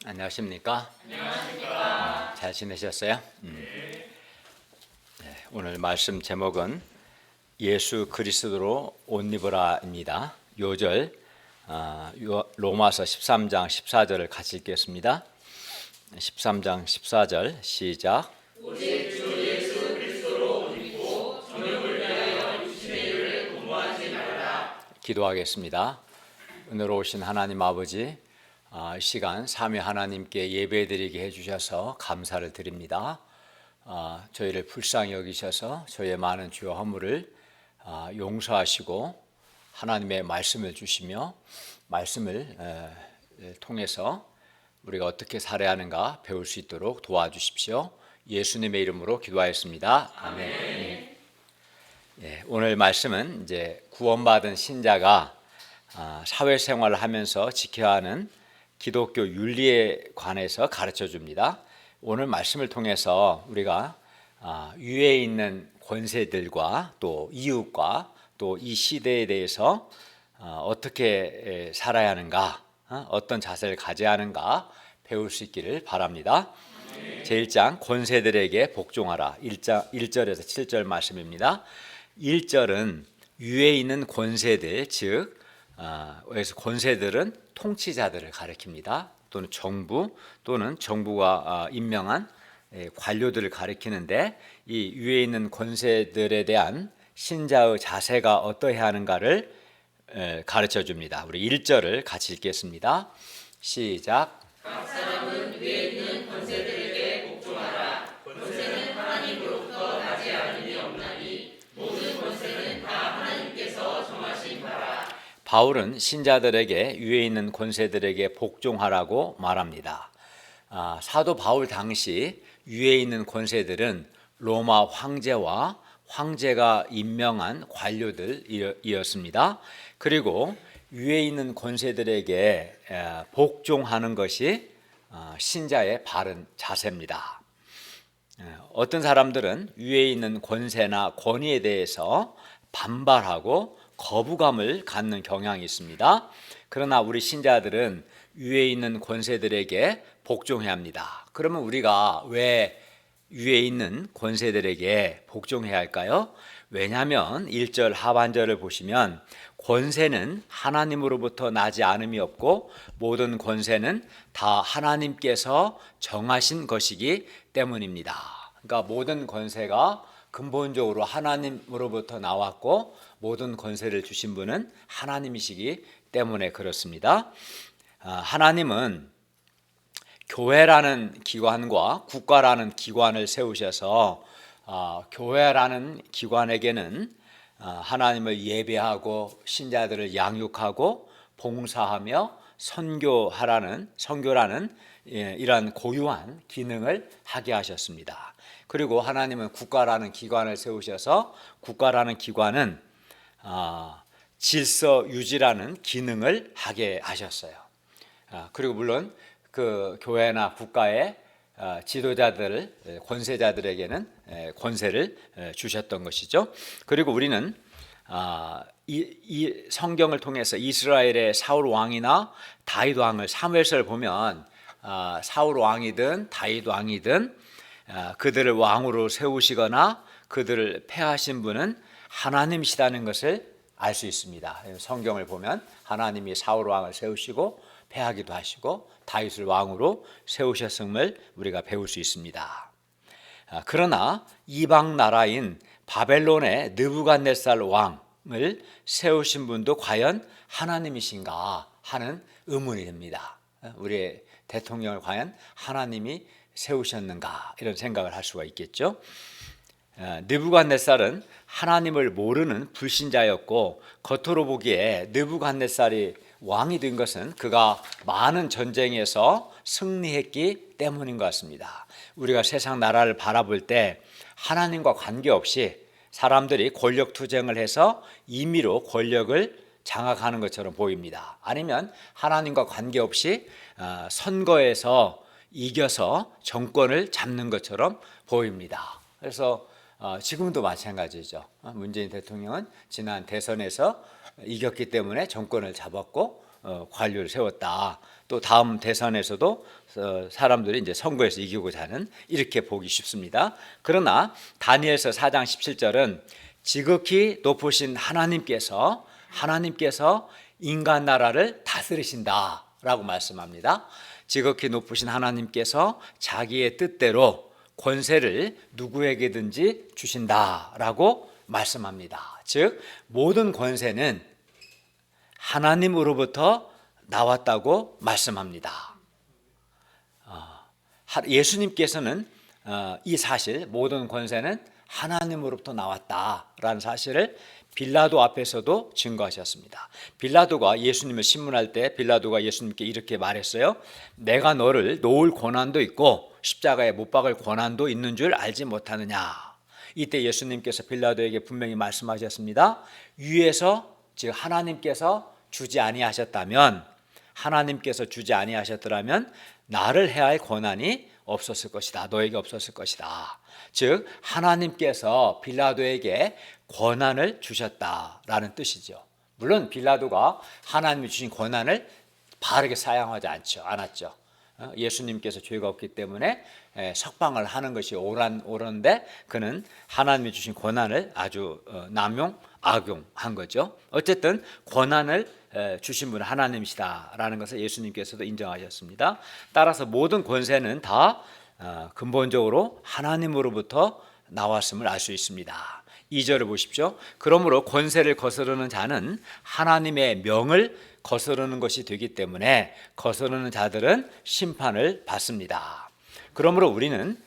안녕하십니까? 잘 지내셨어요? 오늘 말씀 제목은 예수 그리스도로 옷 입으라입니다. 요절 로마서 13장 14절을 같이 읽겠습니다. 13장 14절 시작. 오직 주 예수 그리스도로 옷 입고 정욕을 위하여 육신의 일을 도모하지 말라. 기도하겠습니다. 은혜로우신 하나님 아버지, 이 시간 삼위 하나님께 예배드리게 해주셔서 감사를 드립니다. 저희를 불쌍히 여기셔서 저희의 많은 죄와 허물을 용서하시고 하나님의 말씀을 주시며 말씀을 통해서 우리가 어떻게 살아야 하는가 배울 수 있도록 도와주십시오. 예수님의 이름으로 기도하였습니다. 아멘. 오늘 말씀은 이제 구원받은 신자가 사회생활을 하면서 지켜야 하는 기독교 윤리에 관해서 가르쳐 줍니다. 오늘 말씀을 통해서 우리가 위에 있는 권세들과 또 이웃과 또 이 시대에 대해서 어떻게 살아야 하는가, 어떤 자세를 가져야 하는가 배울 수 있기를 바랍니다. 제1장 권세들에게 복종하라. 1절에서 7절 말씀입니다. 1절은 위에 있는 권세들, 즉 그래서 권세들은 통치자들을 가리킵니다. 또는 정부 또는 정부가 임명한 관료들을 가리키는데 이 위에 있는 권세들에 대한 신자의 자세가 어떠해야 하는가를 가르쳐 줍니다. 우리 1절을 같이 읽겠습니다. 시작. 각 사람은 위에 있는 권세들에게 복종하라. 권세는 하나님으로부터 나지 않음이 없나니 모든 권세는 다 하나님께서 정하신 바라. 바울은 신자들에게 위에 있는 권세들에게 복종하라고 말합니다. 사도 바울 당시 위에 있는 권세들은 로마 황제와 황제가 임명한 관료들이었습니다. 그리고 위에 있는 권세들에게 복종하는 것이 신자의 바른 자세입니다. 어떤 사람들은 위에 있는 권세나 권위에 대해서 반발하고 거부감을 갖는 경향이 있습니다. 그러나 우리 신자들은 위에 있는 권세들에게 복종해야 합니다. 그러면 우리가 왜 위에 있는 권세들에게 복종해야 할까요? 왜냐하면 1절 하반절을 보시면 권세는 하나님으로부터 나지 않음이 없고 모든 권세는 다 하나님께서 정하신 것이기 때문입니다. 그러니까 모든 권세가 근본적으로 하나님으로부터 나왔고 모든 권세를 주신 분은 하나님이시기 때문에 그렇습니다. 하나님은 교회라는 기관과 국가라는 기관을 세우셔서 교회라는 기관에게는 하나님을 예배하고 신자들을 양육하고 봉사하며 선교라는 이러한 고유한 기능을 하게 하셨습니다. 그리고 하나님은 국가라는 기관을 세우셔서 국가라는 기관은 질서 유지라는 기능을 하게 하셨어요. 그리고 물론 그 교회나 국가의 지도자들, 권세자들에게는 권세를 주셨던 것이죠. 그리고 우리는 이 성경을 통해서 이스라엘의 사울 왕이나 다윗 왕을 사무엘서를 보면 사울 왕이든 다윗 왕이든 그들을 왕으로 세우시거나 그들을 폐하신 분은 하나님이시다는 것을 알 수 있습니다. 성경을 보면 하나님이 사울 왕을 세우시고 폐하기도 하시고 다윗을 왕으로 세우셨음을 우리가 배울 수 있습니다. 그러나 이방 나라인 바벨론의 느부갓네살 왕을 세우신 분도 과연 하나님이신가 하는 의문이 듭니다. 우리의 대통령을 과연 하나님이 세우셨는가 이런 생각을 할 수가 있겠죠. 느부갓네살은 하나님을 모르는 불신자였고 겉으로 보기에 느부갓네살이 왕이 된 것은 그가 많은 전쟁에서 승리했기 때문인 것 같습니다. 우리가 세상 나라를 바라볼 때 하나님과 관계없이 사람들이 권력 투쟁을 해서 임의로 권력을 장악하는 것처럼 보입니다. 아니면 하나님과 관계없이 선거에서 이겨서 정권을 잡는 것처럼 보입니다. 그래서 지금도 마찬가지죠. 문재인 대통령은 지난 대선에서 이겼기 때문에 정권을 잡았고 관료를 세웠다. 또 또 다음 대선에서도 사람들이 이제 선거에서 이기고자 하는, 이렇게 보기 쉽습니다. 그러나 다니엘서 4장 17절은 지극히 높으신 하나님께서 인간 나라를 다스리신다라고 말씀합니다. 지극히 높으신 하나님께서 자기의 뜻대로 권세를 누구에게든지 주신다라고 말씀합니다. 즉 모든 권세는 하나님으로부터 나왔다고 말씀합니다. 예수님께서는 이 사실, 모든 권세는 하나님으로부터 나왔다라는 사실을 빌라도 앞에서도 증거하셨습니다. 빌라도가 예수님을 신문할 때 빌라도가 예수님께 이렇게 말했어요. 내가 너를 놓을 권한도 있고 십자가에 못 박을 권한도 있는 줄 알지 못하느냐. 이때 예수님께서 빌라도에게 분명히 말씀하셨습니다. 위에서, 즉 하나님께서 주지 아니하셨다면, 나를 해야 할 권한이 없었을 것이다. 너에게 없었을 것이다. 즉 하나님께서 빌라도에게 권한을 주셨다라는 뜻이죠. 물론 빌라도가 하나님이 주신 권한을 바르게 사용하지 않았죠. 예수님께서 죄가 없기 때문에 석방을 하는 것이 옳은데 그는 하나님이 주신 권한을 아주 악용한 거죠. 어쨌든 권한을 주신 분은 하나님이시다라는 것을 예수님께서도 인정하셨습니다. 따라서 모든 권세는 다 근본적으로 하나님으로부터 나왔음을 알 수 있습니다. 2절을 보십시오. 그러므로 권세를 거스르는 자는 하나님의 명을 거스르는 것이 되기 때문에 거스르는 자들은 심판을 받습니다. 그러므로 우리는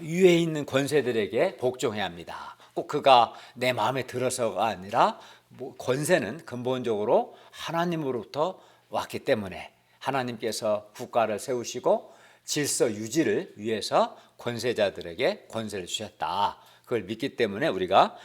위에 있는 권세들에게 복종해야 합니다. 꼭 그가 내 마음에 들어서가 아니라 권세는 근본적으로 하나님으로부터 왔기 때문에 하나님께서 국가를 세우시고 질서 유지를 위해서 권세자들에게 권세를 주셨다. 그걸 믿기 때문에 우리가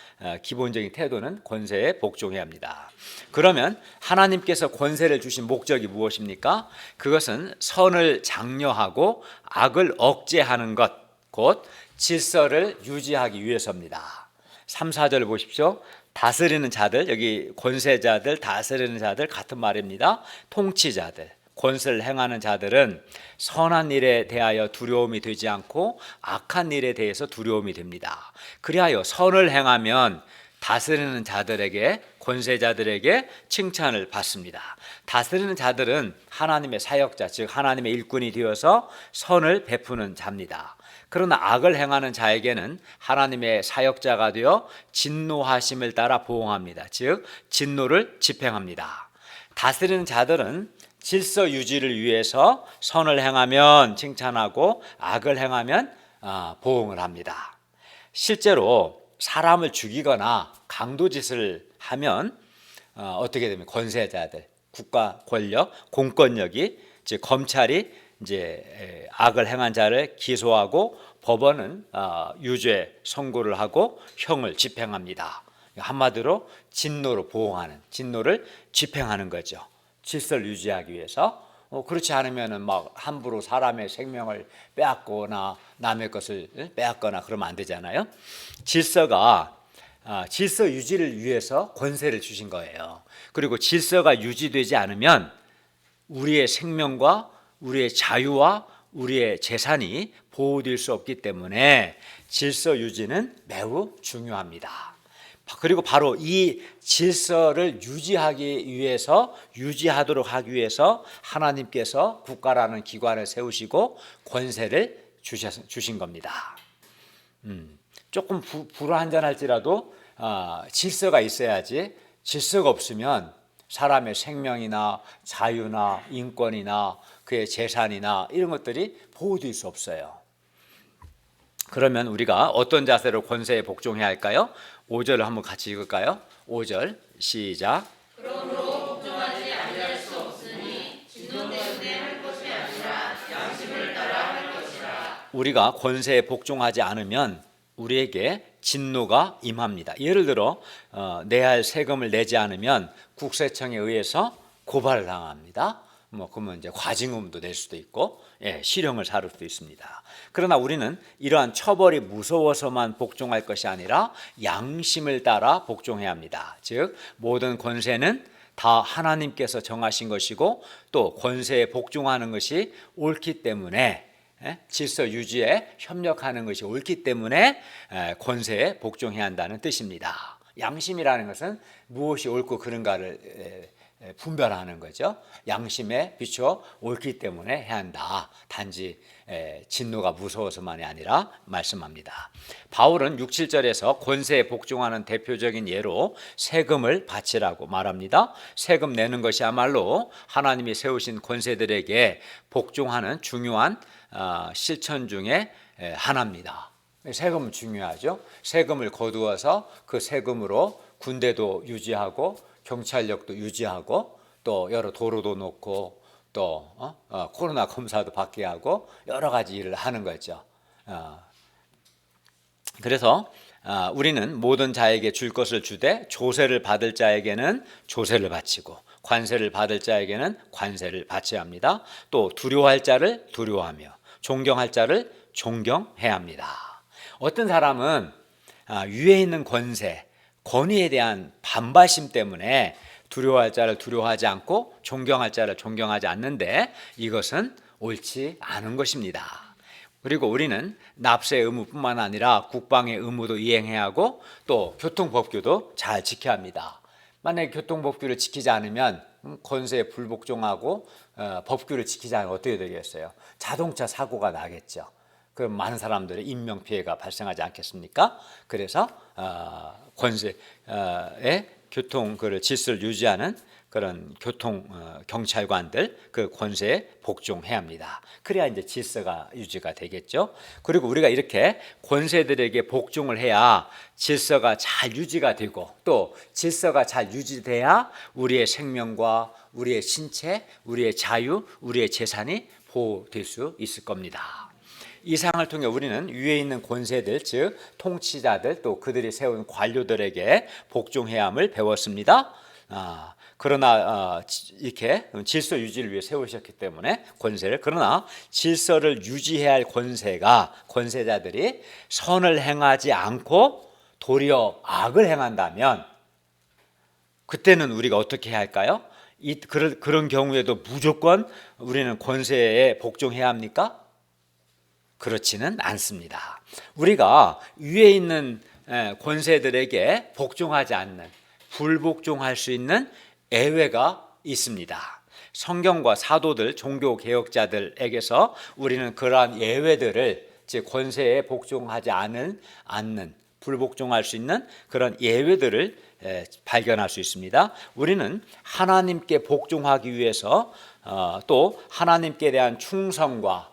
기본적인 태도는 권세에 복종해야 합니다. 그러면 하나님께서 권세를 주신 목적이 무엇입니까? 그것은 선을 장려하고 악을 억제하는 것, 곧 질서를 유지하기 위해서입니다. 3, 4절 보십시오. 다스리는 자들, 여기 권세자들, 다스리는 자들 같은 말입니다. 통치자들, 권세를 행하는 자들은 선한 일에 대하여 두려움이 되지 않고 악한 일에 대해서 두려움이 됩니다. 그리하여 선을 행하면 다스리는 자들에게, 권세자들에게 칭찬을 받습니다. 다스리는 자들은 하나님의 사역자, 즉 하나님의 일꾼이 되어서 선을 베푸는 자입니다. 그러나 악을 행하는 자에게는 하나님의 사역자가 되어 진노하심을 따라 보응합니다. 즉 진노를 집행합니다. 다스리는 자들은 질서 유지를 위해서 선을 행하면 칭찬하고 악을 행하면 보응을 합니다. 실제로 사람을 죽이거나 강도짓을 하면 어떻게 되면 권세자들, 국가 권력, 공권력이, 즉 검찰이 이제 악을 행한 자를 기소하고 법원은 유죄 선고를 하고 형을 집행합니다. 한마디로 진노로 보응하는, 진노를 집행하는 거죠. 질서를 유지하기 위해서. 그렇지 않으면은 막 함부로 사람의 생명을 빼앗거나 남의 것을 빼앗거나 그러면 안 되잖아요. 질서 유지를 위해서 권세를 주신 거예요. 그리고 질서가 유지되지 않으면 우리의 생명과 우리의 자유와 우리의 재산이 보호될 수 없기 때문에 질서 유지는 매우 중요합니다. 그리고 바로 이 질서를 유지하도록 하기 위해서 하나님께서 국가라는 기관을 세우시고 권세를 주신 겁니다. 조금 불안전할지라도 질서가 있어야지, 질서가 없으면 사람의 생명이나 자유나 인권이나 그의 재산이나 이런 것들이 보호될 수 없어요. 그러면 우리가 어떤 자세로 권세에 복종해야 할까요? 5절을 한번 같이 읽을까요? 5절 시작. 그러므로 복종하지 아니할 수 없으니 진노 때문에 할 것이 아니라 양심을 따라 할 것이라. 우리가 권세에 복종하지 않으면 우리에게 진노가 임합니다. 예를 들어 내야 할 세금을 내지 않으면 국세청에 의해서 고발을 당합니다. 그러면 이제 과징금도 낼 수도 있고, 실형을 살을 수도 있습니다. 그러나 우리는 이러한 처벌이 무서워서만 복종할 것이 아니라 양심을 따라 복종해야 합니다. 즉 모든 권세는 다 하나님께서 정하신 것이고 또 권세에 복종하는 것이 옳기 때문에 질서 유지에 협력하는 것이 옳기 때문에 권세에 복종해야 한다는 뜻입니다. 양심이라는 것은 무엇이 옳고 그른가를 분별하는 거죠. 양심에 비추어 옳기 때문에 해야 한다. 단지 진노가 무서워서만이 아니라 말씀합니다. 바울은 6, 7절에서 권세에 복종하는 대표적인 예로 세금을 바치라고 말합니다. 세금 내는 것이야말로 하나님이 세우신 권세들에게 복종하는 중요한 실천 중에 하나입니다. 세금은 중요하죠. 세금을 거두어서 그 세금으로 군대도 유지하고 경찰력도 유지하고 또 여러 도로도 놓고 또 코로나 검사도 받게 하고 여러 가지 일을 하는 거죠. 그래서 우리는 모든 자에게 줄 것을 주되 조세를 받을 자에게는 조세를 바치고 관세를 받을 자에게는 관세를 바쳐야 합니다. 또 두려워할 자를 두려워하며 존경할 자를 존경해야 합니다. 어떤 사람은 위에 있는 권세, 권위에 대한 반발심 때문에 두려워할 자를 두려워하지 않고 존경할 자를 존경하지 않는데 이것은 옳지 않은 것입니다. 그리고 우리는 납세의 의무뿐만 아니라 국방의 의무도 이행해야 하고 또 교통법규도 잘 지켜야 합니다. 만약에 교통법규를 지키지 않으면 권세에 불복종하고 법규를 지키지 않으면 어떻게 되겠어요? 자동차 사고가 나겠죠. 그럼 많은 사람들의 인명피해가 발생하지 않겠습니까? 그래서 권세의 교통 질서를 유지하는 그런 교통 경찰관들 그 권세에 복종해야 합니다. 그래야 이제 질서가 유지가 되겠죠. 그리고 우리가 이렇게 권세들에게 복종을 해야 질서가 잘 유지가 되고 또 질서가 잘 유지돼야 우리의 생명과 우리의 신체, 우리의 자유, 우리의 재산이 보호될 수 있을 겁니다. 이 상을 통해 우리는 위에 있는 권세들 즉 통치자들 또 그들이 세운 관료들에게 복종해야 함을 배웠습니다. 그러나 이렇게 질서 유지를 위해 세우셨기 때문에 권세를 그러나 질서를 유지해야 할 권세자들이 선을 행하지 않고 도리어 악을 행한다면 그때는 우리가 어떻게 해야 할까요? 그런 경우에도 무조건 우리는 권세에 복종해야 합니까? 그렇지는 않습니다. 우리가 위에 있는 권세들에게 복종하지 않는 불복종할 수 있는 예외가 있습니다. 성경과 사도들, 종교 개혁자들에게서 우리는 그러한 예외들을 즉 권세에 복종하지 않는 불복종할 수 있는 그런 예외들을 발견할 수 있습니다. 우리는 하나님께 복종하기 위해서 또 하나님께 대한 충성과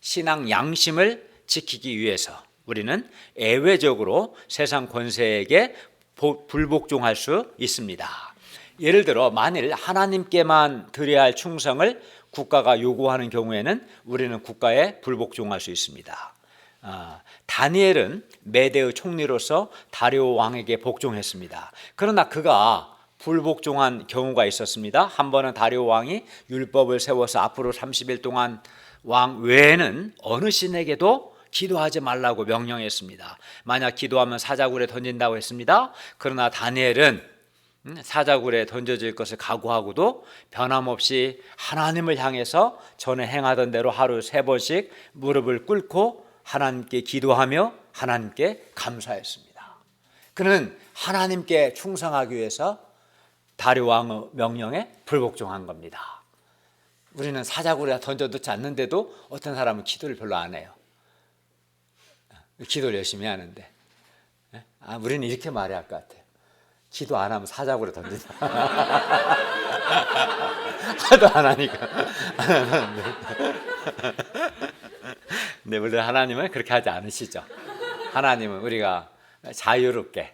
신앙 양심을 지키기 위해서 우리는 예외적으로 세상 권세에게 불복종할 수 있습니다. 예를 들어 만일 하나님께만 드려야 할 충성을 국가가 요구하는 경우에는 우리는 국가에 불복종할 수 있습니다. 다니엘은 메대의 총리로서 다리오 왕에게 복종했습니다. 그러나 그가 불복종한 경우가 있었습니다. 한 번은 다리오 왕이 율법을 세워서 앞으로 30일 동안 왕 외에는 어느 신에게도 기도하지 말라고 명령했습니다. 만약 기도하면 사자굴에 던진다고 했습니다. 그러나 다니엘은 사자굴에 던져질 것을 각오하고도 변함없이 하나님을 향해서 전에 행하던 대로 하루 3번씩 무릎을 꿇고 하나님께 기도하며 하나님께 감사했습니다. 그는 하나님께 충성하기 위해서 다리오 왕의 명령에 불복종한 겁니다. 우리는 사자굴에 던져놓지 않는데도 어떤 사람은 기도를 별로 안 해요. 기도를 열심히 하는데 우리는 이렇게 말해야 할 것 같아요. 기도 안 하면 사자굴에 던지자. 하도 안 하니까. 근데 물론 하나님은 그렇게 하지 않으시죠. 하나님은 우리가 자유롭게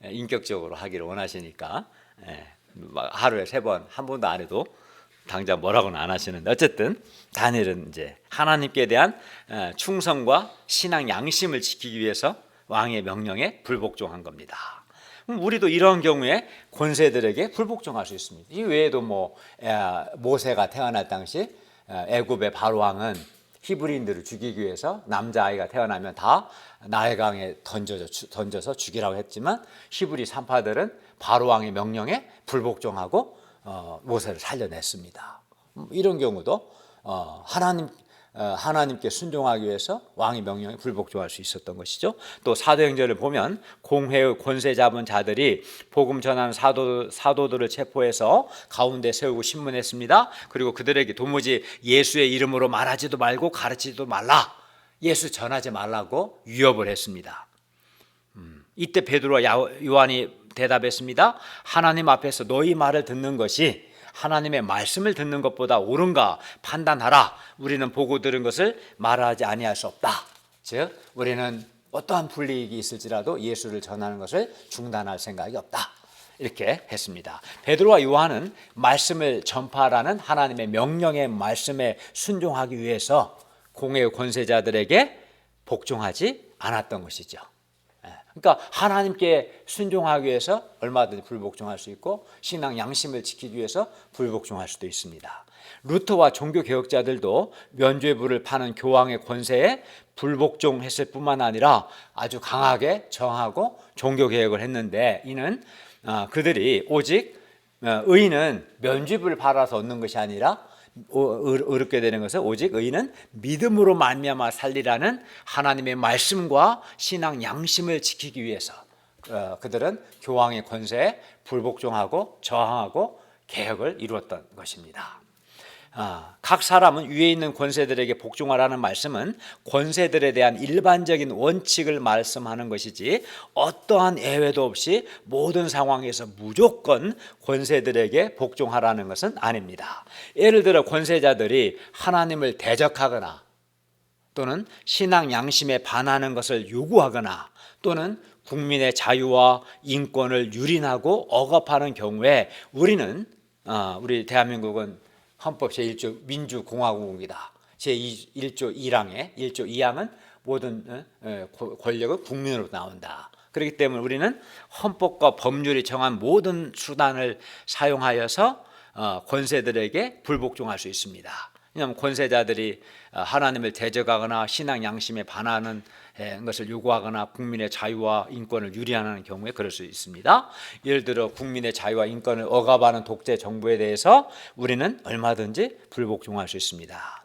인격적으로 하기를 원하시니까 하루에 3번 한 번도 안 해도 당장 뭐라고는 안 하시는데 어쨌든 다니엘은 이제 하나님께 대한 충성과 신앙 양심을 지키기 위해서 왕의 명령에 불복종한 겁니다. 우리도 이런 경우에 권세들에게 불복종할 수 있습니다. 이 외에도 모세가 태어날 당시 애굽의 바로 왕은 히브리인들을 죽이기 위해서 남자아이가 태어나면 다 나일강에 던져서 죽이라고 했지만 히브리 산파들은 바로 왕의 명령에 불복종하고 모세를 살려냈습니다. 이런 경우도 하나님께 순종하기 위해서 왕의 명령에 불복종할 수 있었던 것이죠. 또 사도행전을 보면 공회의 권세 잡은 자들이 복음 전하는 사도들을 체포해서 가운데 세우고 신문했습니다. 그리고 그들에게 도무지 예수의 이름으로 말하지도 말고 가르치지도 말라, 예수 전하지 말라고 위협을 했습니다. 이때 베드로와 요한이 대답했습니다. 하나님 앞에서 너희 말을 듣는 것이 하나님의 말씀을 듣는 것보다 옳은가 판단하라. 우리는 보고 들은 것을 말하지 아니할 수 없다. 즉 우리는 어떠한 불이익이 있을지라도 예수를 전하는 것을 중단할 생각이 없다. 이렇게 했습니다. 베드로와 요한은 말씀을 전파하라는 하나님의 명령의 말씀에 순종하기 위해서 공회의 권세자들에게 복종하지 않았던 것이죠. 그러니까 하나님께 순종하기 위해서 얼마든지 불복종할 수 있고 신앙 양심을 지키기 위해서 불복종할 수도 있습니다. 루터와 종교개혁자들도 면죄부를 파는 교황의 권세에 불복종했을 뿐만 아니라 아주 강하게 저항하고 종교개혁을 했는데, 이는 그들이 오직 의인은 면죄부를 받아서 얻는 것이 아니라 어렵게 되는 것은 오직 의인은 믿음으로 말미암아 살리라는 하나님의 말씀과 신앙 양심을 지키기 위해서 그들은 교황의 권세에 불복종하고 저항하고 개혁을 이루었던 것입니다. 각 사람은 위에 있는 권세들에게 복종하라는 말씀은 권세들에 대한 일반적인 원칙을 말씀하는 것이지 어떠한 예외도 없이 모든 상황에서 무조건 권세들에게 복종하라는 것은 아닙니다. 예를 들어 권세자들이 하나님을 대적하거나 또는 신앙 양심에 반하는 것을 요구하거나 또는 국민의 자유와 인권을 유린하고 억압하는 경우에 우리 대한민국은 헌법 제1조 민주공화국이다. 제1조 1항에 1조 2항은 모든 권력은 국민으로 나온다. 그렇기 때문에 우리는 헌법과 법률이 정한 모든 수단을 사용하여서 권세들에게 불복종할 수 있습니다. 왜냐하면 권세자들이 하나님을 대적하거나 신앙 양심에 반하는 것을 요구하거나 국민의 자유와 인권을 유린하는 경우에 그럴 수 있습니다. 예를 들어 국민의 자유와 인권을 억압하는 독재 정부에 대해서 우리는 얼마든지 불복종할 수 있습니다.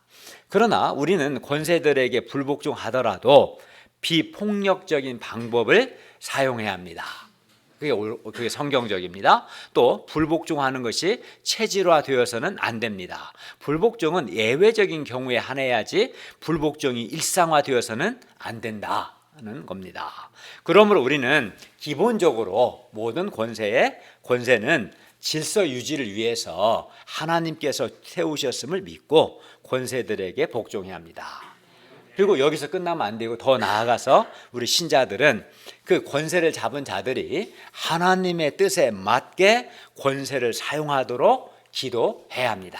그러나 우리는 권세들에게 불복종하더라도 비폭력적인 방법을 사용해야 합니다. 그게 성경적입니다. 또 불복종하는 것이 체질화되어서는 안 됩니다. 불복종은 예외적인 경우에 한해야지 불복종이 일상화되어서는 안 된다는 겁니다. 그러므로 우리는 기본적으로 모든 권세는 질서 유지를 위해서 하나님께서 세우셨음을 믿고 권세들에게 복종해야 합니다. 그리고 여기서 끝나면 안 되고 더 나아가서 우리 신자들은 그 권세를 잡은 자들이 하나님의 뜻에 맞게 권세를 사용하도록 기도해야 합니다.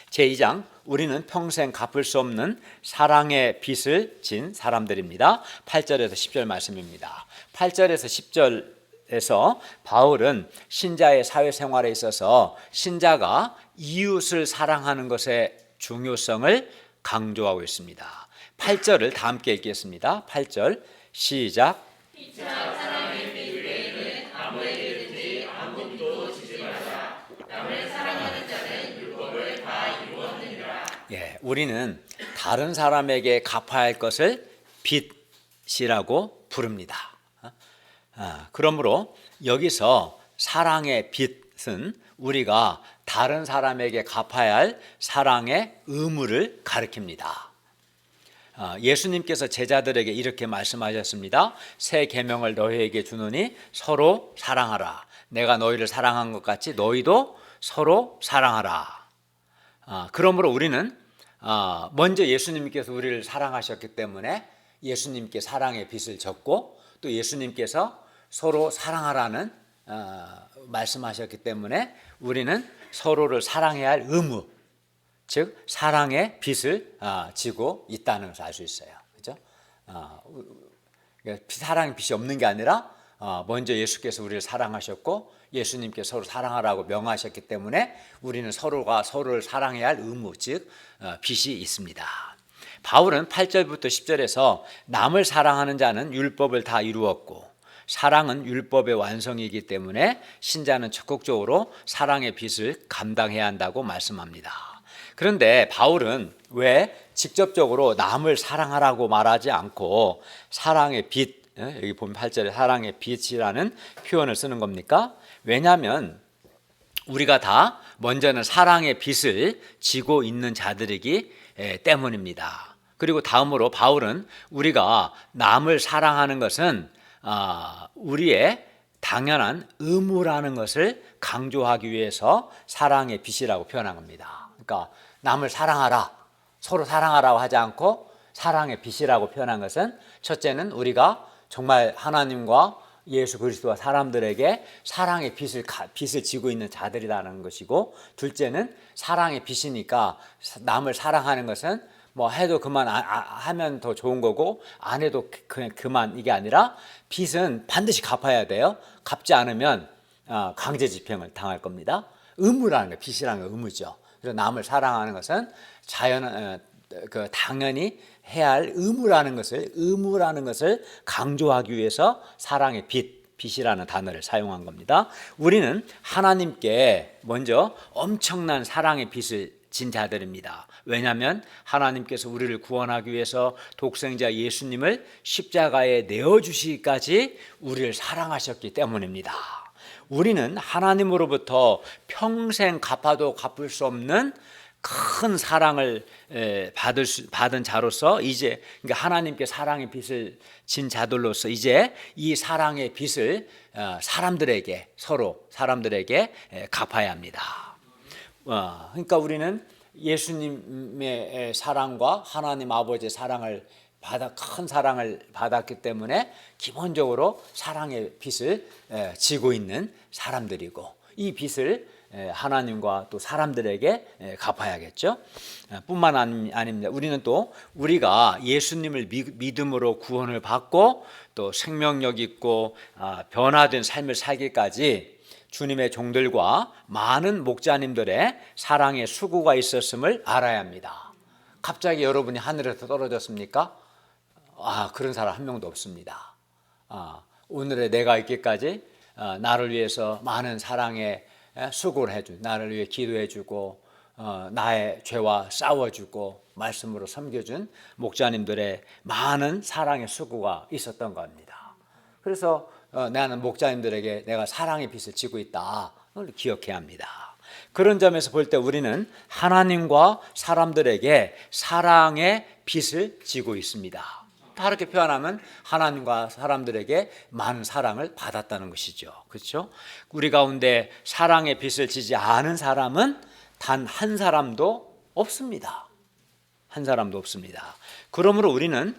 제2장, 우리는 평생 갚을 수 없는 사랑의 빚을 진 사람들입니다. 8절에서 10절 말씀입니다. 8절에서 10절에서 바울은 신자의 사회생활에 있어서 신자가 이웃을 사랑하는 것의 중요성을 강조하고 있습니다. 8절을 다 함께 읽겠습니다. 8절 시작. 사랑의 빚을 아무에게든지 아무것도 지지 말라. 남을 사랑하는 자는 율법을 다 이루었느니라. 우리는 다른 사람에게 갚아야 할 것을 빚이라고 부릅니다. 그러므로 여기서 사랑의 빚은 우리가 다른 사람에게 갚아야 할 사랑의 의무를 가리킵니다. 예수님께서 제자들에게 이렇게 말씀하셨습니다. 새 계명을 너희에게 주노니 서로 사랑하라. 내가 너희를 사랑한 것 같이 너희도 서로 사랑하라. 그러므로 우리는 먼저 예수님께서 우리를 사랑하셨기 때문에 예수님께 사랑의 빚을 졌고 또 예수님께서 서로 사랑하라는 말씀하셨기 때문에 우리는 서로를 사랑해야 할 의무, 즉 사랑의 빚을 지고 있다는 것을 알 수 있어요. 그렇죠? 사랑의 빚이 없는 게 아니라 먼저 예수께서 우리를 사랑하셨고 예수님께 서로 사랑하라고 명하셨기 때문에 우리는 서로가 서로를 사랑해야 할 의무, 즉 빚이 있습니다. 바울은 8절부터 10절에서 남을 사랑하는 자는 율법을 다 이루었고 사랑은 율법의 완성이기 때문에 신자는 적극적으로 사랑의 빚을 감당해야 한다고 말씀합니다. 그런데 바울은 왜 직접적으로 남을 사랑하라고 말하지 않고 사랑의 빚, 여기 보면 8절에 사랑의 빚이라는 표현을 쓰는 겁니까? 왜냐하면 우리가 다 먼저는 사랑의 빚을 지고 있는 자들이기 때문입니다. 그리고 다음으로 바울은 우리가 남을 사랑하는 것은 우리의 당연한 의무라는 것을 강조하기 위해서 사랑의 빚이라고 표현한 겁니다. 그러니까 남을 사랑하라, 서로 사랑하라고 하지 않고 사랑의 빚이라고 표현한 것은 첫째는 우리가 정말 하나님과 예수 그리스도와 사람들에게 사랑의 빚을 지고 있는 자들이라는 것이고, 둘째는 사랑의 빚이니까 남을 사랑하는 것은 뭐 해도 그만 하면 더 좋은 거고 안 해도 그냥 그만, 이게 아니라 빚은 반드시 갚아야 돼요. 갚지 않으면 강제 집행을 당할 겁니다. 의무라는 거, 빚이라는 건 의무죠. 그래서 남을 사랑하는 것은 당연히 해야 할 의무라는 것을 강조하기 위해서 사랑의 빚이라는 단어를 사용한 겁니다. 우리는 하나님께 먼저 엄청난 사랑의 빚을 진 자들입니다. 왜냐하면 하나님께서 우리를 구원하기 위해서 독생자 예수님을 십자가에 내어주시기까지 우리를 사랑하셨기 때문입니다. 우리는 하나님으로부터 평생 갚아도 갚을 수 없는 큰 사랑을 받은 자로서, 이제 그러니까 하나님께 사랑의 빚을 진 자들로서 이제 이 사랑의 빚을 서로 사람들에게 갚아야 합니다. 그러니까 우리는 예수님의 사랑과 하나님 아버지의 큰 사랑을 받았기 때문에 기본적으로 사랑의 빚을 지고 있는 사람들이고, 이 빚을 하나님과 또 사람들에게 갚아야겠죠. 뿐만 아닙니다. 우리는 또 우리가 예수님을 믿음으로 구원을 받고 또 생명력 있고 변화된 삶을 살기까지 주님의 종들과 많은 목자님들의 사랑의 수고가 있었음을 알아야 합니다. 갑자기 여러분이 하늘에서 떨어졌습니까? 그런 사람 한 명도 없습니다. 오늘의 내가 있기까지 나를 위해서 많은 사랑의 수고를 해주고, 나를 위해 기도해주고, 나의 죄와 싸워주고 말씀으로 섬겨준 목자님들의 많은 사랑의 수고가 있었던 겁니다. 그래서 나는 목자님들에게 내가 사랑의 빚을 지고 있다, 그걸 기억해야 합니다. 그런 점에서 볼 때 우리는 하나님과 사람들에게 사랑의 빚을 지고 있습니다. 다르게 표현하면 하나님과 사람들에게 많은 사랑을 받았다는 것이죠. 그렇죠? 우리 가운데 사랑의 빚을 지지 않은 사람은 단 한 사람도 없습니다. 한 사람도 없습니다. 그러므로 우리는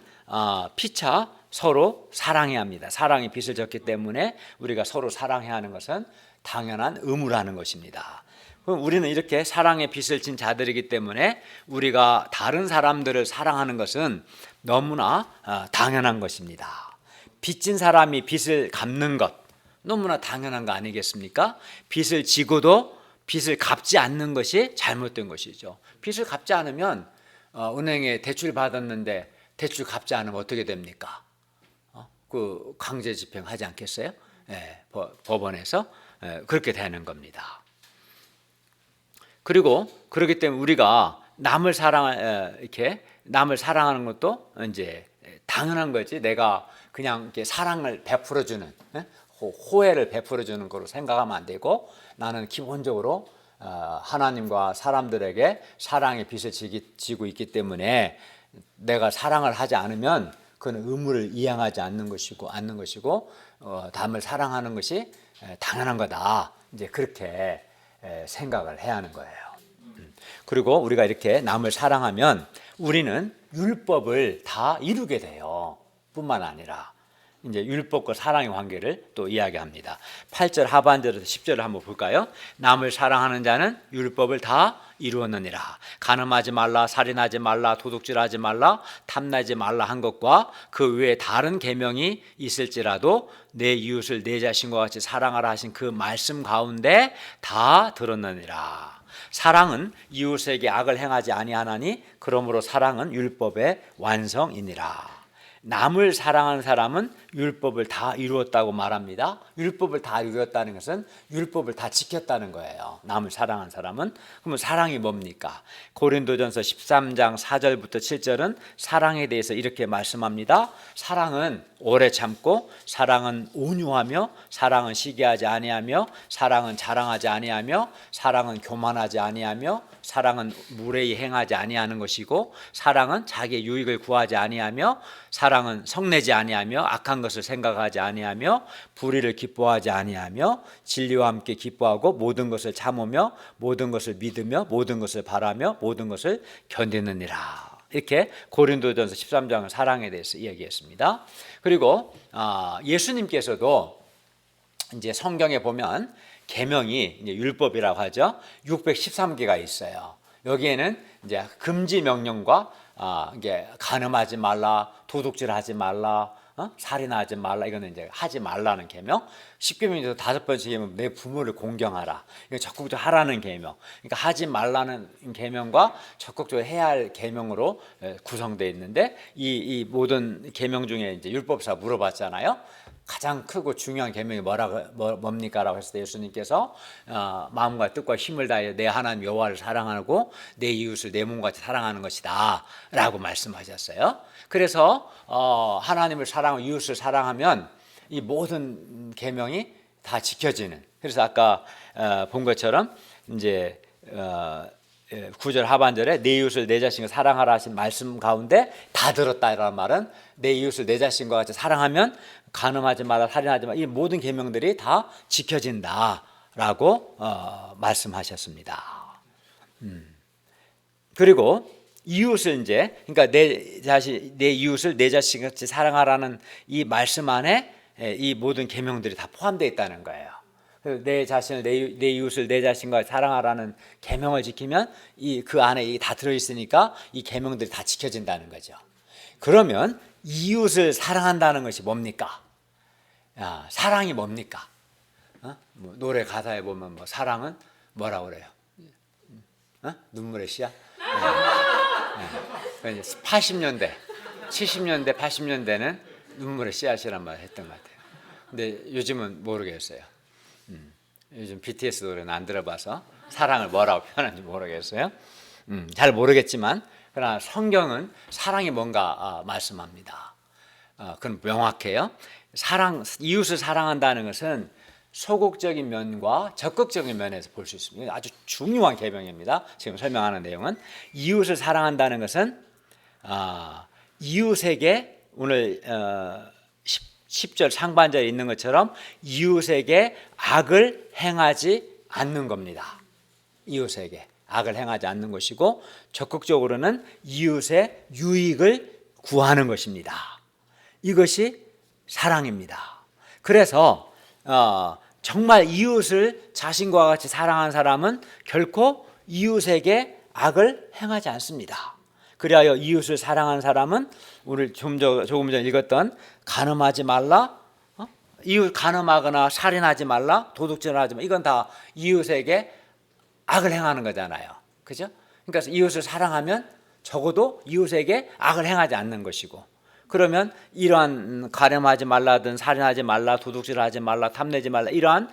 피차 서로 사랑해야 합니다. 사랑의 빚을 졌기 때문에 우리가 서로 사랑해야 하는 것은 당연한 의무라는 것입니다. 그럼 우리는 이렇게 사랑의 빚을 진 자들이기 때문에 우리가 다른 사람들을 사랑하는 것은 너무나 당연한 것입니다. 빚진 사람이 빚을 갚는 것 너무나 당연한 거 아니겠습니까? 빚을 지고도 빚을 갚지 않는 것이 잘못된 것이죠. 빚을 갚지 않으면 은행에 대출 받았는데 대출 갚지 않으면 어떻게 됩니까? 그 강제 집행하지 않겠어요? 법원에서 그렇게 되는 겁니다. 그리고 그렇기 때문에 우리가 남을 사랑하는 것도 이제 당연한 거지. 내가 그냥 이렇게 사랑을 베풀어주는, 호혜를 베풀어주는 거로 생각하면 안 되고, 나는 기본적으로 하나님과 사람들에게 사랑의 빚을 지고 있기 때문에 내가 사랑을 하지 않으면 그건 의무를 이행하지 않는 것이고 남을 사랑하는 것이 당연한 거다. 이제 그렇게 생각을 해야 하는 거예요. 그리고 우리가 이렇게 남을 사랑하면 우리는 율법을 다 이루게 돼요. 뿐만 아니라 이제 율법과 사랑의 관계를 또 이야기합니다. 8절 하반절에서 10절을 한번 볼까요? 남을 사랑하는 자는 율법을 다 이루었느니라. 간음하지 말라, 살인하지 말라, 도둑질하지 말라, 탐나지 말라 한 것과 그 외에 다른 계명이 있을지라도 내 이웃을 내 자신과 같이 사랑하라 하신 그 말씀 가운데 다 들었느니라. 사랑은 이웃에게 악을 행하지 아니하나니 그러므로 사랑은 율법의 완성이니라. 남을 사랑하는 사람은 율법을 다 이루었다고 말합니다. 율법을 다 이루었다는 것은 율법을 다 지켰다는 거예요. 남을 사랑하는 사람은. 그러면 사랑이 뭡니까? 고린도전서 13장 4절부터 7절은 사랑에 대해서 이렇게 말씀합니다. 사랑은 오래 참고, 사랑은 온유하며, 사랑은 시기하지 아니하며, 사랑은 자랑하지 아니하며, 사랑은 교만하지 아니하며, 사랑은 무례히 행하지 아니하는 것이고, 사랑은 자기의 유익을 구하지 아니하며, 사랑은 성내지 아니하며, 악한 것을 생각하지 아니하며, 불의를 기뻐하지 아니하며, 진리와 함께 기뻐하고, 모든 것을 참으며, 모든 것을 믿으며, 모든 것을 바라며, 모든 것을 견디느니라. 이렇게 고린도전서 13장은 사랑에 대해서 이야기했습니다. 그리고 예수님께서도 이제 성경에 보면 계명이 이제 율법이라고 하죠. 613개가 있어요. 여기에는 이제 금지 명령과 이게 간음하지 말라, 도둑질하지 말라, 살인하지 말라, 이거는 이제 하지 말라는 계명. 10계명 중에서 5번째 계명, 내 부모를 공경하라. 이거 적극적으로 하라는 계명. 그러니까 하지 말라는 계명과 적극적으로 해야 할 계명으로 구성되어 있는데, 이 모든 계명 중에 이제 율법사 물어봤잖아요. 가장 크고 중요한 계명이 뭡니까라고 했을 때 예수님께서 마음과 뜻과 힘을 다해 내 하나님 여호와를 사랑하고 내 이웃을 내 몸같이 사랑하는 것이다 라고 말씀하셨어요. 그래서 하나님을 사랑하고 이웃을 사랑하면 이 모든 계명이 다 지켜지는. 그래서 아까 본 것처럼 이제 9절 하반절에 내 이웃을 내 자신과 사랑하라 하신 말씀 가운데 다 들었다라는 말은 내 이웃을 내 자신과 같이 사랑하면 간음하지 마라, 살인하지 마라, 이 모든 계명들이 다 지켜진다라고 말씀하셨습니다. 그리고 이웃을 이제, 그러니까 내 이웃을 내 자신같이 사랑하라는 이 말씀 안에 이 모든 계명들이 다 포함되어 있다는 거예요. 내 자신을 내 이웃을 내 자신과 사랑하라는 계명을 지키면 그 안에 다 들어 있으니까 이 계명들이 다 지켜진다는 거죠. 그러면 이웃을 사랑한다는 것이 뭡니까? 사랑이 뭡니까? 뭐 노래 가사에 보면 뭐 사랑은 뭐라고 그래요? 눈물의 씨야? 네. 80년대, 70년대, 80년대는 눈물의 씨앗이란 말을 했던 것 같아요. 근데 요즘은 모르겠어요. 요즘 BTS 노래는 안 들어봐서 사랑을 뭐라고 표현하는지 모르겠어요. 잘 모르겠지만 그러나 성경은 사랑이 뭔가 말씀합니다. 그건 명확해요. 이웃을 사랑한다는 것은 소극적인 면과 적극적인 면에서 볼 수 있습니다. 아주 중요한 계명입니다. 지금 설명하는 내용은 이웃을 사랑한다는 것은 이웃에게 오늘 10절 상반절에 있는 것처럼 이웃에게 악을 행하지 않는 겁니다. 이웃에게 악을 행하지 않는 것이고 적극적으로는 이웃의 유익을 구하는 것입니다. 이것이 사랑입니다. 그래서 정말 이웃을 자신과 같이 사랑하는 사람은 결코 이웃에게 악을 행하지 않습니다. 그리하여 이웃을 사랑하는 사람은 오늘 조금 전 읽었던 간음하지 말라, 이웃 간음하거나 살인하지 말라, 도둑질하지 말라, 이건 다 이웃에게 악을 행하는 거잖아요. 그죠? 그러니까 이웃을 사랑하면 적어도 이웃에게 악을 행하지 않는 것이고, 그러면 이러한 간음하지 말라든 살인하지 말라, 도둑질하지 말라, 탐내지 말라, 이러한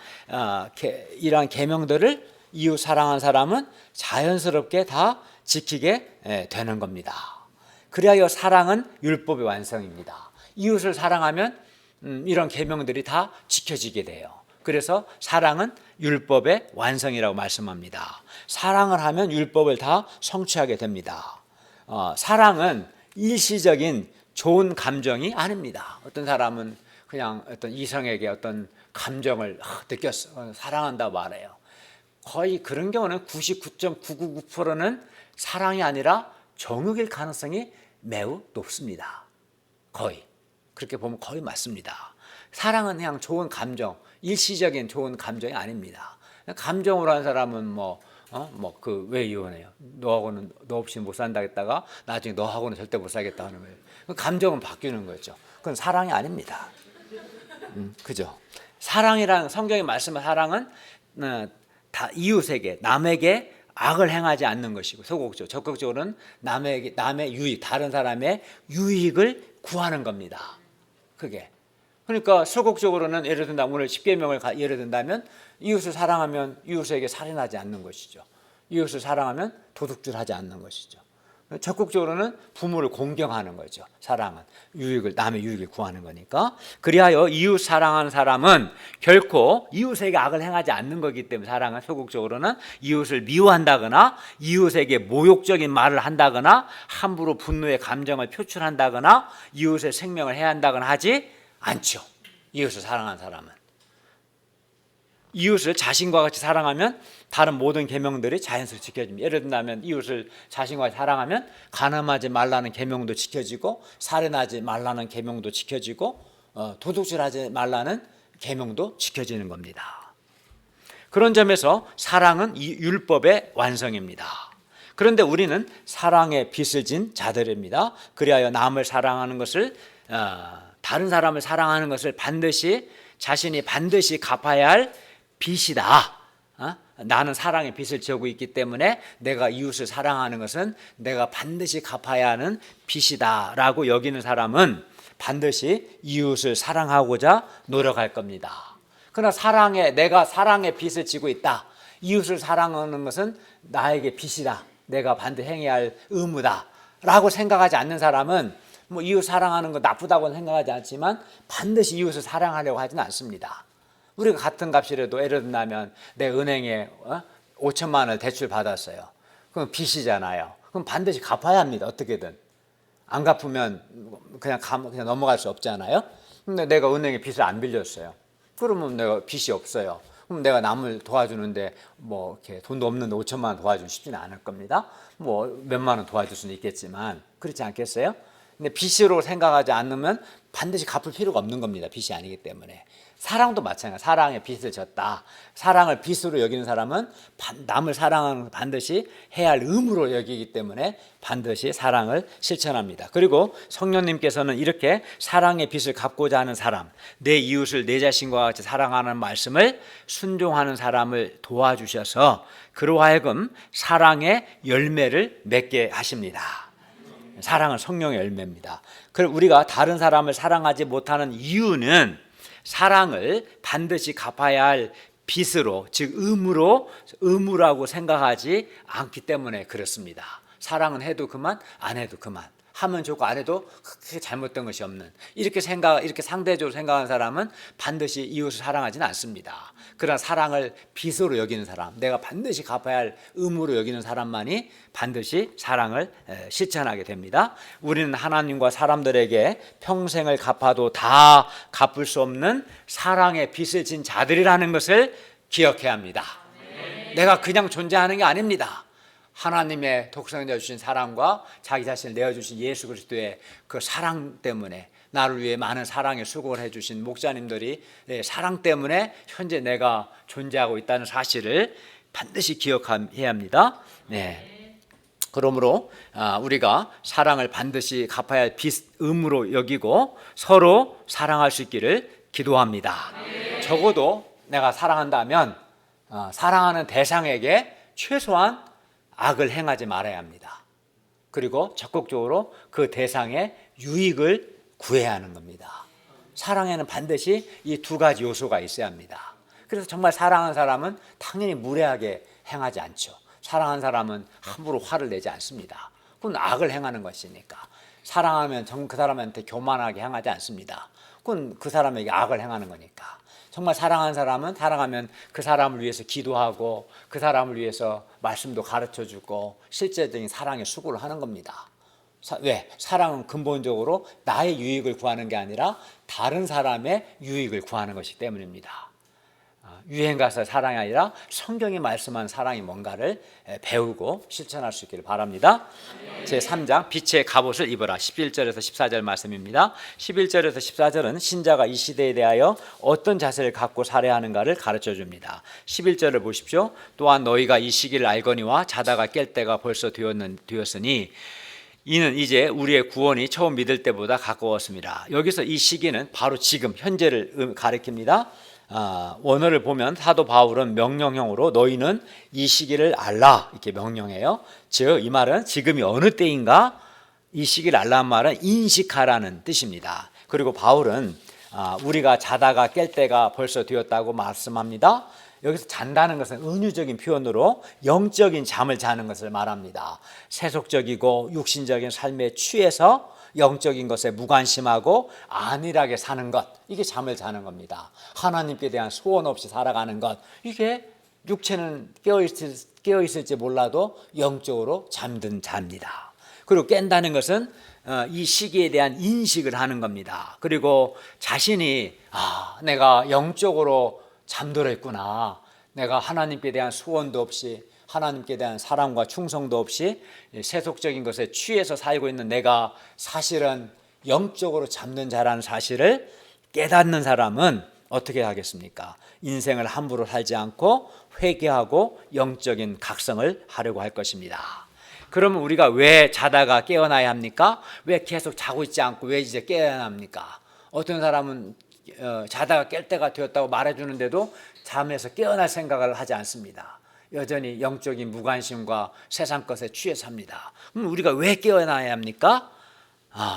계명들을 이웃 사랑하는 사람은 자연스럽게 다 지키게 되는 겁니다. 그리하여 사랑은 율법의 완성입니다. 이웃을 사랑하면 이런 계명들이 다 지켜지게 돼요. 그래서 사랑은 율법의 완성이라고 말씀합니다. 사랑을 하면 율법을 다 성취하게 됩니다. 사랑은 일시적인 좋은 감정이 아닙니다. 어떤 사람은 그냥 어떤 이성에게 어떤 감정을 느꼈어, 사랑한다고 말해요. 거의 그런 경우는 99.999%는 사랑이 아니라 정욕일 가능성이 매우 높습니다. 거의 그렇게 보면 거의 맞습니다. 사랑은 그냥 좋은 감정, 일시적인 좋은 감정이 아닙니다. 감정으로 한 사람은 왜 이혼해요? 너하고는 너 없이 못 산다겠다가 나중에 너하고는 절대 못 살겠다 하는 거예요. 감정은 바뀌는 거죠. 그건 사랑이 아닙니다. 그죠? 사랑이란 성경이 말씀한 사랑은 다 이웃에게, 남에게 악을 행하지 않는 것이고, 소극적으로, 적극적으로는 남의 유익, 다른 사람의 유익을 구하는 겁니다. 그게. 그러니까 소극적으로는 예를 든다 오늘 10계명을 예를 든다면 이웃을 사랑하면 이웃에게 살인하지 않는 것이죠. 이웃을 사랑하면 도둑질하지 않는 것이죠. 적극적으로는 부모를 공경하는 거죠. 사랑은 남의 유익을 구하는 거니까. 그리하여 이웃 사랑하는 사람은 결코 이웃에게 악을 행하지 않는 거기 때문에 사랑은 소극적으로는 이웃을 미워한다거나 이웃에게 모욕적인 말을 한다거나 함부로 분노의 감정을 표출한다거나 이웃의 생명을 해한다거나 하지 않죠. 이웃을 사랑하는 사람은. 이웃을 자신과 같이 사랑하면 다른 모든 계명들이 자연스레 지켜집니다. 예를 들면 이웃을 자신과 같이 사랑하면 간음하지 말라는 계명도 지켜지고 살인하지 말라는 계명도 지켜지고 도둑질하지 말라는 계명도 지켜지는 겁니다. 그런 점에서 사랑은 이 율법의 완성입니다. 그런데 우리는 사랑의 빚을 진 자들입니다. 그리하여 남을 사랑하는 것을 다른 사람을 사랑하는 것을 자신이 반드시 갚아야 할 빚이다. 나는 사랑의 빚을 지고 있기 때문에 내가 이웃을 사랑하는 것은 내가 반드시 갚아야 하는 빚이다 라고 여기는 사람은 반드시 이웃을 사랑하고자 노력할 겁니다. 그러나 내가 사랑의 빚을 지고 있다. 이웃을 사랑하는 것은 나에게 빚이다. 내가 반드시 행해야 할 의무다 라고 생각하지 않는 사람은 뭐 이웃 사랑하는 거 나쁘다고는 생각하지 않지만 반드시 이웃을 사랑하려고 하지는 않습니다. 우리가 같은 값이라도 예를 들면 내 은행에 5천만 원을 대출 받았어요. 그럼 빚이잖아요. 그럼 반드시 갚아야 합니다. 어떻게든. 안 갚으면 그냥 넘어갈 수 없잖아요. 근데 내가 은행에 빚을 안 빌렸어요. 그러면 내가 빚이 없어요. 그럼 내가 남을 도와주는데 뭐 이렇게 돈도 없는데 5천만 원 도와주기 쉽지는 않을 겁니다. 뭐 몇만 원 도와줄 수는 있겠지만 그렇지 않겠어요? 근데 빚으로 생각하지 않으면 반드시 갚을 필요가 없는 겁니다. 빚이 아니기 때문에. 사랑도 마찬가지예요. 사랑의 빚을 졌다. 사랑을 빚으로 여기는 사람은 남을 사랑하는 반드시 해야 할 의무로 여기기 때문에 반드시 사랑을 실천합니다. 그리고 성령님께서는 이렇게 사랑의 빚을 갚고자 하는 사람, 내 이웃을 내 자신과 같이 사랑하는 말씀을 순종하는 사람을 도와주셔서 그로 하여금 사랑의 열매를 맺게 하십니다. 사랑은 성령의 열매입니다. 그리고 우리가 다른 사람을 사랑하지 못하는 이유는 사랑을 반드시 갚아야 할 빚으로, 즉 의무라고 생각하지 않기 때문에 그렇습니다. 사랑은 해도 그만, 안 해도 그만. 하면 좋고 안 해도 크게 잘못된 것이 없는 이렇게 상대적으로 생각하는 사람은 반드시 이웃을 사랑하지는 않습니다. 그러나 사랑을 빚으로 여기는 사람, 내가 반드시 갚아야 할 의무로 여기는 사람만이 반드시 사랑을 실천하게 됩니다. 우리는 하나님과 사람들에게 평생을 갚아도 다 갚을 수 없는 사랑의 빚을 진 자들이라는 것을 기억해야 합니다. 내가 그냥 존재하는 게 아닙니다. 하나님의 독생자 주신 사랑과 자기 자신을 내어주신 예수 그리스도의 그 사랑 때문에 나를 위해 많은 사랑의 수고를 해주신 목사님들이 사랑 때문에 현재 내가 존재하고 있다는 사실을 반드시 기억해야 합니다. 네. 그러므로 우리가 사랑을 반드시 갚아야 할 의무로 여기고 서로 사랑할 수 있기를 기도합니다. 적어도 내가 사랑한다면 사랑하는 대상에게 최소한 악을 행하지 말아야 합니다. 그리고 적극적으로 그 대상의 유익을 구해야 하는 겁니다. 사랑에는 반드시 이 두 가지 요소가 있어야 합니다. 그래서 정말 사랑하는 사람은 당연히 무례하게 행하지 않죠. 사랑하는 사람은 함부로 화를 내지 않습니다. 그건 악을 행하는 것이니까. 사랑하면 그 사람한테 교만하게 행하지 않습니다. 그건 그 사람에게 악을 행하는 거니까. 정말 사랑하는 사람은 사랑하면 그 사람을 위해서 기도하고 그 사람을 위해서 말씀도 가르쳐주고 실제적인 사랑의 수고를 하는 겁니다. 왜? 사랑은 근본적으로 나의 유익을 구하는 게 아니라 다른 사람의 유익을 구하는 것이기 때문입니다. 유행가사 사랑이 아니라 성경이 말씀한 사랑이 뭔가를 배우고 실천할 수 있기를 바랍니다. 제3장 빛의 갑옷을 입어라 11절에서 14절 말씀입니다. 11절에서 14절은 신자가 이 시대에 대하여 어떤 자세를 갖고 살아야 하는가를 가르쳐줍니다. 11절을 보십시오. 또한 너희가 이 시기를 알거니와 자다가 깰 때가 벌써 되었으니 이는 이제 우리의 구원이 처음 믿을 때보다 가까웠습니다. 여기서 이 시기는 바로 지금 현재를 가리킵니다. 원어를 보면 사도 바울은 명령형으로 너희는 이 시기를 알라 이렇게 명령해요. 즉 이 말은 지금이 어느 때인가 이 시기를 알라는 말은 인식하라는 뜻입니다. 그리고 바울은 우리가 자다가 깰 때가 벌써 되었다고 말씀합니다. 여기서 잔다는 것은 은유적인 표현으로 영적인 잠을 자는 것을 말합니다. 세속적이고 육신적인 삶에 취해서 영적인 것에 무관심하고 안일하게 사는 것, 이게 잠을 자는 겁니다. 하나님께 대한 소원 없이 살아가는 것, 이게 육체는 깨어있을지 몰라도 영적으로 잠든 자입니다. 그리고 깬다는 것은 이 시기에 대한 인식을 하는 겁니다. 그리고 자신이 내가 영적으로 잠들어 있구나, 내가 하나님께 대한 소원도 없이 하나님께 대한 사랑과 충성도 없이 세속적인 것에 취해서 살고 있는 내가 사실은 영적으로 잠든 자라는 사실을 깨닫는 사람은 어떻게 하겠습니까? 인생을 함부로 살지 않고 회개하고 영적인 각성을 하려고 할 것입니다. 그러면 우리가 왜 자다가 깨어나야 합니까? 왜 계속 자고 있지 않고 왜 이제 깨어나야 합니까? 어떤 사람은 자다가 깰 때가 되었다고 말해주는데도 잠에서 깨어날 생각을 하지 않습니다. 여전히 영적인 무관심과 세상 것에 취해 삽니다. 그럼 우리가 왜 깨어나야 합니까?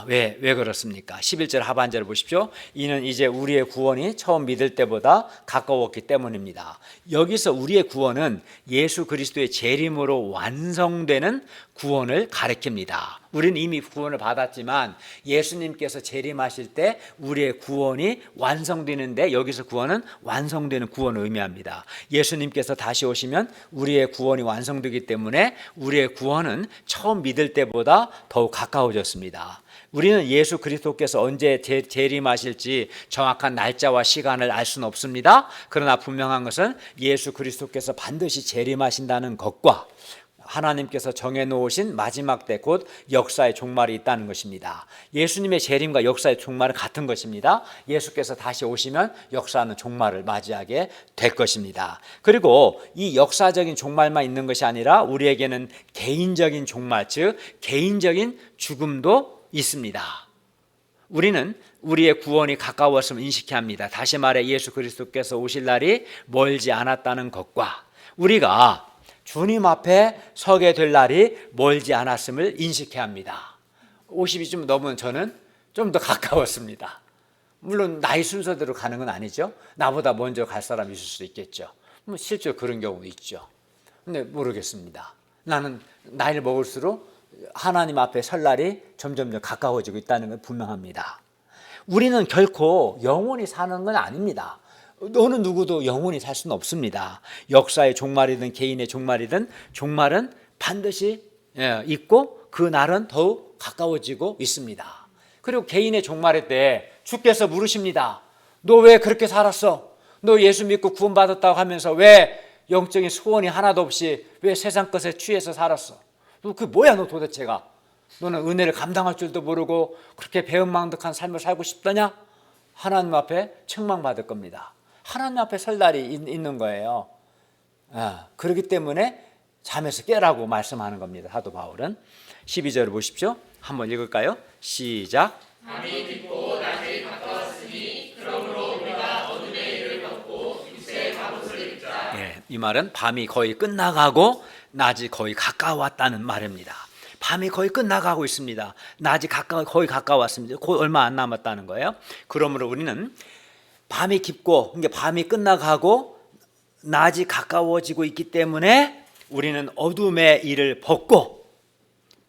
왜 그렇습니까? 11절 하반절을 보십시오. 이는 이제 우리의 구원이 처음 믿을 때보다 가까웠기 때문입니다. 여기서 우리의 구원은 예수 그리스도의 재림으로 완성되는 구원을 가리킵니다. 우리는 이미 구원을 받았지만 예수님께서 재림하실 때 우리의 구원이 완성되는데, 여기서 구원은 완성되는 구원을 의미합니다. 예수님께서 다시 오시면 우리의 구원이 완성되기 때문에 우리의 구원은 처음 믿을 때보다 더욱 가까워졌습니다. 우리는 예수 그리스도께서 언제 재림하실지 정확한 날짜와 시간을 알 수는 없습니다. 그러나 분명한 것은 예수 그리스도께서 반드시 재림하신다는 것과 하나님께서 정해놓으신 마지막 때 곧 역사의 종말이 있다는 것입니다. 예수님의 재림과 역사의 종말은 같은 것입니다. 예수께서 다시 오시면 역사는 종말을 맞이하게 될 것입니다. 그리고 이 역사적인 종말만 있는 것이 아니라 우리에게는 개인적인 종말, 즉 개인적인 죽음도 있습니다. 우리는 우리의 구원이 가까웠음을 인식해야 합니다. 다시 말해 예수 그리스도께서 오실 날이 멀지 않았다는 것과 우리가 주님 앞에 서게 될 날이 멀지 않았음을 인식해야 합니다. 50이 좀 넘은 저는 좀 더 가까웠습니다. 물론 나이 순서대로 가는 건 아니죠. 나보다 먼저 갈 사람이 있을 수도 있겠죠. 실제로 그런 경우도 있죠. 근데 모르겠습니다. 나는 나이를 먹을수록 하나님 앞에 설 날이 점점 가까워지고 있다는 건 분명합니다. 우리는 결코 영원히 사는 건 아닙니다. 어느 누구도 영원히 살 수는 없습니다. 역사의 종말이든 개인의 종말이든 종말은 반드시 있고 그 날은 더욱 가까워지고 있습니다. 그리고 개인의 종말일 때 주께서 물으십니다. 너 왜 그렇게 살았어? 너 예수 믿고 구원받았다고 하면서 왜 영적인 소원이 하나도 없이 왜 세상 것에 취해서 살았어? 너 그 뭐야 너 도대체가? 너는 은혜를 감당할 줄도 모르고 그렇게 배은망덕한 삶을 살고 싶더냐? 하나님 앞에 책망받을 겁니다. 하나님 앞에 설 날이 있는 거예요. 그렇기 때문에 잠에서 깨라고 말씀하는 겁니다. 사도 바울은. 12절을 보십시오. 한번 읽을까요? 시작. 밤이 깊고 낮이 가까웠으니 그러므로 우리가 어둠의 일을 벗고 빛의 갑옷을 입자. 이 말은 밤이 거의 끝나가고 낮이 거의 가까웠다는 말입니다. 밤이 거의 끝나가고 있습니다. 낮이 거의 가까웠습니다. 거의 얼마 안 남았다는 거예요. 그러므로 우리는 밤이 깊고 그러니까 밤이 끝나가고 낮이 가까워지고 있기 때문에 우리는 어둠의 일을 벗고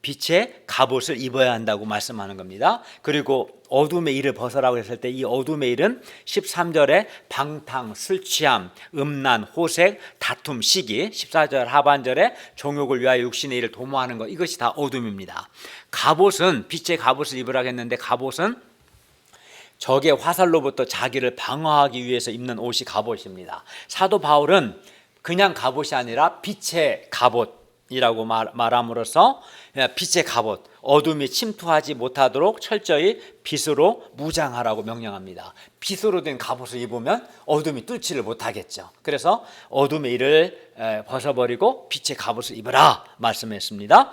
빛의 갑옷을 입어야 한다고 말씀하는 겁니다. 그리고 어둠의 일을 벗으라고 했을 때 이 어둠의 일은 13절에 방탕, 술 취함, 음란, 호색, 다툼, 시기, 14절 하반절에 정욕을 위하여 육신의 일을 도모하는 것, 이것이 다 어둠입니다. 갑옷은 빛의 갑옷을 입으라고 했는데 갑옷은 적의 화살로부터 자기를 방어하기 위해서 입는 옷이 갑옷입니다. 사도 바울은 그냥 갑옷이 아니라 빛의 갑옷이라고 말함으로써 빛의 갑옷, 어둠이 침투하지 못하도록 철저히 빛으로 무장하라고 명령합니다. 빛으로 된 갑옷을 입으면 어둠이 뚫지를 못하겠죠. 그래서 어둠의 일을 벗어버리고 빛의 갑옷을 입으라 말씀했습니다.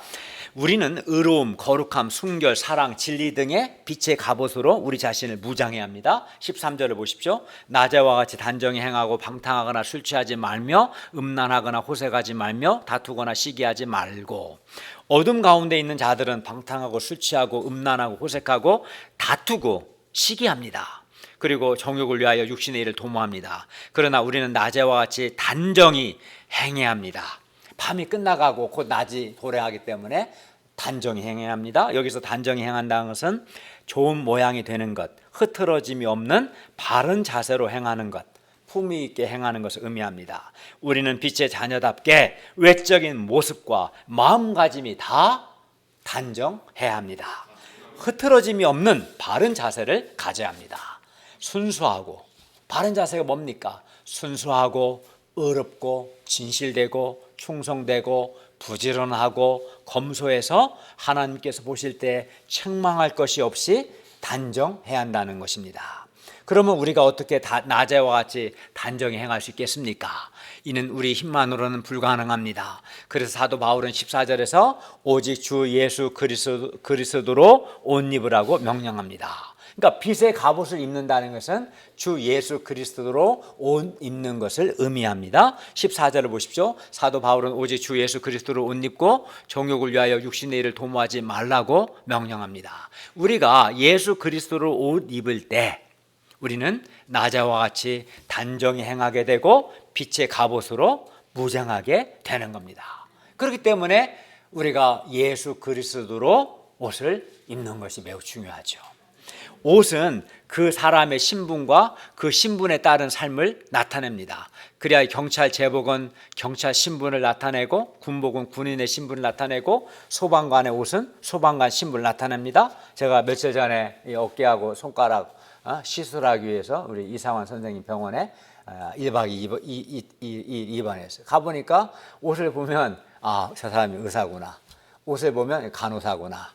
우리는 의로움, 거룩함, 순결, 사랑, 진리 등의 빛의 갑옷으로 우리 자신을 무장해야 합니다. 13절을 보십시오. 낮에와 같이 단정히 행하고 방탕하거나 술 취하지 말며 음란하거나 호색하지 말며 다투거나 시기하지 말고. 어둠 가운데 있는 자들은 방탕하고 술 취하고 음란하고 호색하고 다투고 시기합니다. 그리고 정욕을 위하여 육신의 일을 도모합니다. 그러나 우리는 낮에와 같이 단정히 행해야 합니다. 밤이 끝나가고 곧 낮이 도래하기 때문에 단정히 행해야 합니다. 여기서 단정히 행한다는 것은 좋은 모양이 되는 것, 흐트러짐이 없는 바른 자세로 행하는 것, 품위 있게 행하는 것을 의미합니다. 우리는 빛의 자녀답게 외적인 모습과 마음가짐이 다 단정해야 합니다. 흐트러짐이 없는 바른 자세를 가져야 합니다. 순수하고, 바른 자세가 뭡니까? 순수하고 의롭고 진실되고 충성되고 부지런하고 검소해서 하나님께서 보실 때 책망할 것이 없이 단정해야 한다는 것입니다. 그러면 우리가 어떻게 낮에와 같이 단정히 행할 수 있겠습니까? 이는 우리 힘만으로는 불가능합니다. 그래서 사도 바울은 14절에서 오직 주 예수 그리스도로 옷 입으라고 명령합니다. 그러니까 빛의 갑옷을 입는다는 것은 주 예수 그리스도로 옷 입는 것을 의미합니다. 14절을 보십시오. 사도 바울은 오직 주 예수 그리스도로 옷 입고 정욕을 위하여 육신의 일을 도모하지 말라고 명령합니다. 우리가 예수 그리스도로 옷 입을 때 우리는 낮에와 같이 단정히 행하게 되고 빛의 갑옷으로 무장하게 되는 겁니다. 그렇기 때문에 우리가 예수 그리스도로 옷을 입는 것이 매우 중요하죠. 옷은 그 사람의 신분과 그 신분에 따른 삶을 나타냅니다. 그래야 경찰 제복은 경찰 신분을 나타내고 군복은 군인의 신분을 나타내고 소방관의 옷은 소방관 신분을 나타냅니다. 제가 며칠 전에 어깨하고 손가락 시술하기 위해서 우리 이상환 선생님 병원에 1박 2일 입원했어요. 가보니까 옷을 보면 저 사람이 의사구나. 옷을 보면 간호사구나.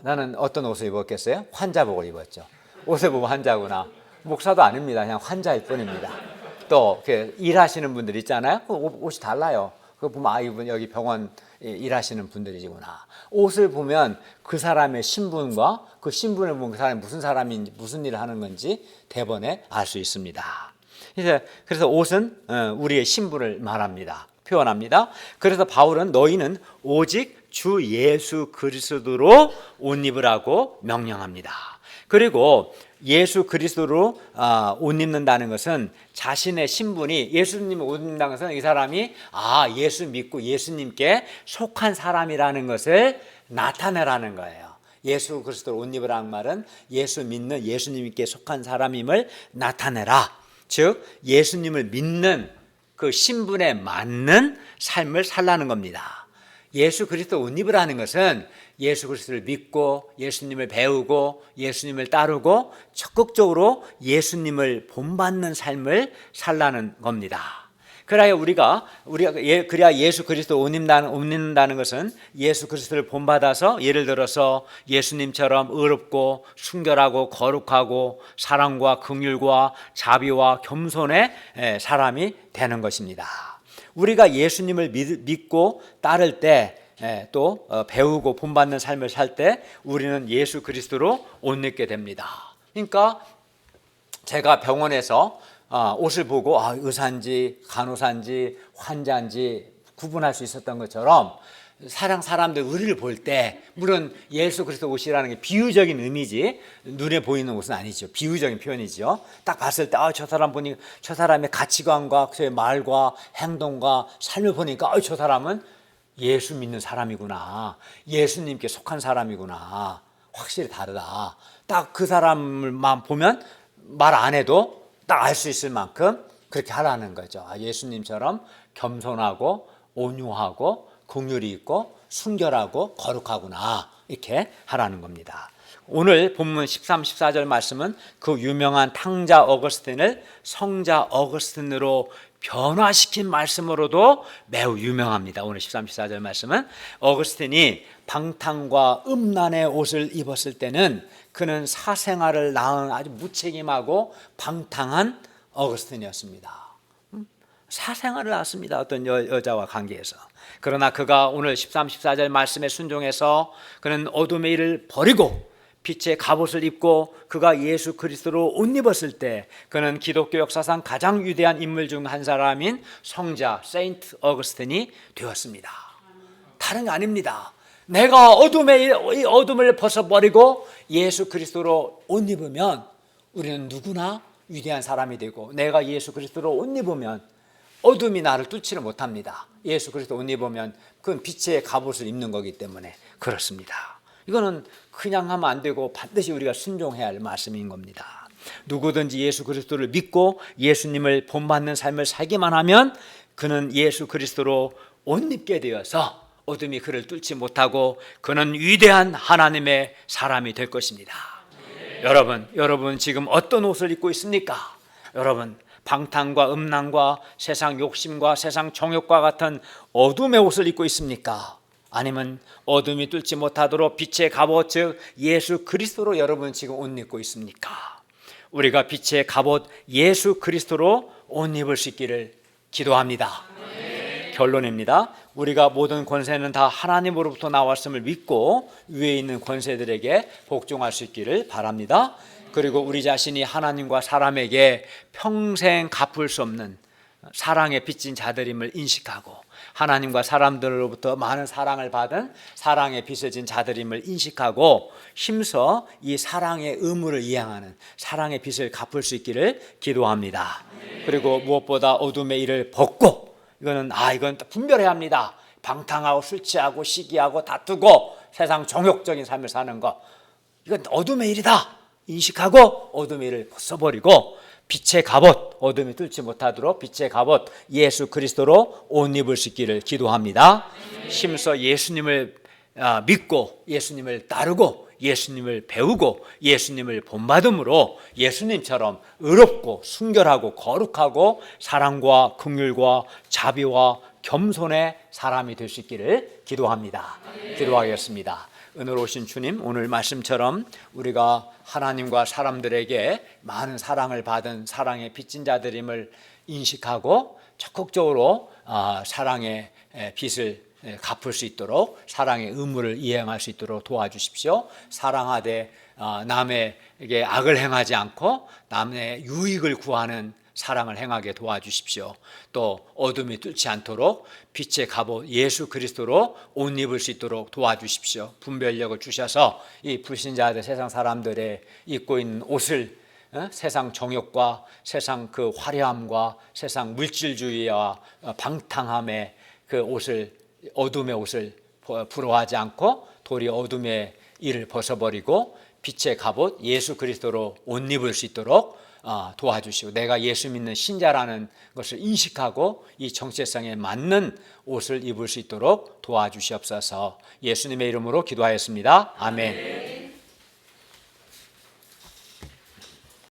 나는 어떤 옷을 입었겠어요? 환자복을 입었죠. 옷을 보면 환자구나. 목사도 아닙니다. 그냥 환자일 뿐입니다. 또 일하시는 분들 있잖아요. 옷이 달라요. 그거 보면 이분 여기 병원 일하시는 분들이구나. 옷을 보면 그 사람의 신분과 그 신분을 보면 그 사람이 무슨 사람인지 무슨 일을 하는 건지 대번에 알 수 있습니다. 그래서 옷은 우리의 신분을 말합니다. 표현합니다. 그래서 바울은 너희는 오직 주 예수 그리스도로 옷 입으라고 명령합니다. 그리고 예수 그리스도로 옷 입는다는 것은 자신의 신분이 예수님을 옷 입는다는 것은 이 사람이 예수 믿고 예수님께 속한 사람이라는 것을 나타내라는 거예요. 예수 그리스도로 옷 입으라는 말은 예수 믿는 예수님께 속한 사람임을 나타내라. 즉 예수님을 믿는 그 신분에 맞는 삶을 살라는 겁니다. 예수 그리스도 옷 입으라는 것은 예수 그리스도를 믿고 예수님을 배우고 예수님을 따르고 적극적으로 예수님을 본받는 삶을 살라는 겁니다. 그래야 그래야 예수 그리스도 옷 입는다는 것은 예수 그리스도를 본받아서 예를 들어서 예수님처럼 의롭고 순결하고 거룩하고 사랑과 긍휼과 자비와 겸손의 사람이 되는 것입니다. 우리가 예수님을 믿고 따를 때 또 배우고 본받는 삶을 살 때 우리는 예수 그리스도로 옷 입게 됩니다. 그러니까 제가 병원에서 옷을 보고 의사인지 간호사인지 환자인지 구분할 수 있었던 것처럼 사람들 우리를 볼 때 물론 예수 그리스도 옷이라는 게 비유적인 의미지 눈에 보이는 옷은 아니죠. 비유적인 표현이죠. 딱 봤을 때 저 사람 보니 저 사람의 가치관과 그의 말과 행동과 삶을 보니까 저 사람은 예수 믿는 사람이구나. 예수님께 속한 사람이구나. 확실히 다르다. 딱 그 사람만 보면 말 안 해도 딱 알 수 있을 만큼 그렇게 하라는 거죠. 예수님처럼 겸손하고 온유하고 긍휼이 있고 순결하고 거룩하구나. 이렇게 하라는 겁니다. 오늘 본문 13, 14절 말씀은 그 유명한 탕자 어거스틴을 성자 어거스틴으로 변화시킨 말씀으로도 매우 유명합니다. 오늘 13, 14절 말씀은 어거스틴이 방탕과 음란의 옷을 입었을 때는 그는 사생활을 낳은 아주 무책임하고 방탕한 어거스틴이었습니다. 사생활을 낳았습니다. 어떤 여자와 관계에서. 그러나 그가 오늘 13, 14절 말씀에 순종해서 그는 어둠의 일을 버리고 빛의 갑옷을 입고 그가 예수 그리스도로 옷 입었을 때 그는 기독교 역사상 가장 위대한 인물 중 한 사람인 성자 세인트 어거스틴이 되었습니다. 다른 게 아닙니다. 내가 이 어둠을 벗어버리고 예수 그리스도로 옷 입으면 우리는 누구나 위대한 사람이 되고, 내가 예수 그리스도로 옷 입으면 어둠이 나를 뚫지를 못합니다. 예수 그리스도 옷 입으면 그건 빛의 갑옷을 입는 거기 때문에 그렇습니다. 이거는 그냥 하면 안 되고 반드시 우리가 순종해야 할 말씀인 겁니다. 누구든지 예수 그리스도를 믿고 예수님을 본받는 삶을 살기만 하면 그는 예수 그리스도로 옷 입게 되어서 어둠이 그를 뚫지 못하고 그는 위대한 하나님의 사람이 될 것입니다. 여러분 지금 어떤 옷을 입고 있습니까? 여러분, 방탕과 음란과 세상 욕심과 세상 정욕과 같은 어둠의 옷을 입고 있습니까? 아니면 어둠이 뚫지 못하도록 빛의 갑옷, 즉 예수 그리스도로 여러분 지금 옷 입고 있습니까? 우리가 빛의 갑옷 예수 그리스도로 옷 입을 수 있기를 기도합니다. 결론입니다. 우리가 모든 권세는 다 하나님으로부터 나왔음을 믿고 위에 있는 권세들에게 복종할 수 있기를 바랍니다. 그리고 우리 자신이 하나님과 사람에게 평생 갚을 수 없는 사랑에 빚진 자들임을 인식하고, 하나님과 사람들로부터 많은 사랑을 받은 사랑에 빚어진 자들임을 인식하고 힘써 이 사랑의 의무를 이행하는 사랑의 빚을 갚을 수 있기를 기도합니다. 그리고 무엇보다 어둠의 일을 벗고, 이건 분별해야 합니다. 방탕하고 술 취하고 시기하고 다투고 세상 정욕적인 삶을 사는 것, 이건 어둠의 일이다 인식하고 어둠의 일을 벗어버리고 빛의 갑옷, 어둠이 뚫지 못하도록 빛의 갑옷 예수 그리스도로 옷 입을 수 있기를 기도합니다. 힘써 예수님을 믿고 예수님을 따르고 예수님을 배우고 예수님을 본받음으로 예수님처럼 의롭고 순결하고 거룩하고 사랑과 긍휼과 자비와 겸손의 사람이 될 수 있기를 기도합니다. 기도하겠습니다. 은혜로우신 주님, 오늘 말씀처럼 우리가 하나님과 사람들에게 많은 사랑을 받은 사랑의 빚진 자들임을 인식하고 적극적으로 사랑의 빚을 갚을 수 있도록 사랑의 의무를 이행할 수 있도록 도와주십시오. 사랑하되 남에게 악을 행하지 않고 남의 유익을 구하는 사랑을 행하게 도와주십시오. 또 어둠이 뚫지 않도록 빛의 갑옷 예수 그리스도로 옷 입을 수 있도록 도와주십시오. 분별력을 주셔서 이 불신자들, 세상 사람들의 입고 있는 옷을 세상 정욕과 세상 그 화려함과 세상 물질주의와 방탕함의 그 옷을, 어둠의 옷을 부러워하지 않고 도리어 어둠의 일을 벗어버리고 빛의 갑옷 예수 그리스도로 옷 입을 수 있도록 도와주시고, 내가 예수 믿는 신자라는 것을 인식하고 이 정체성에 맞는 옷을 입을 수 있도록 도와주시옵소서. 예수님의 이름으로 기도하였습니다. 아멘.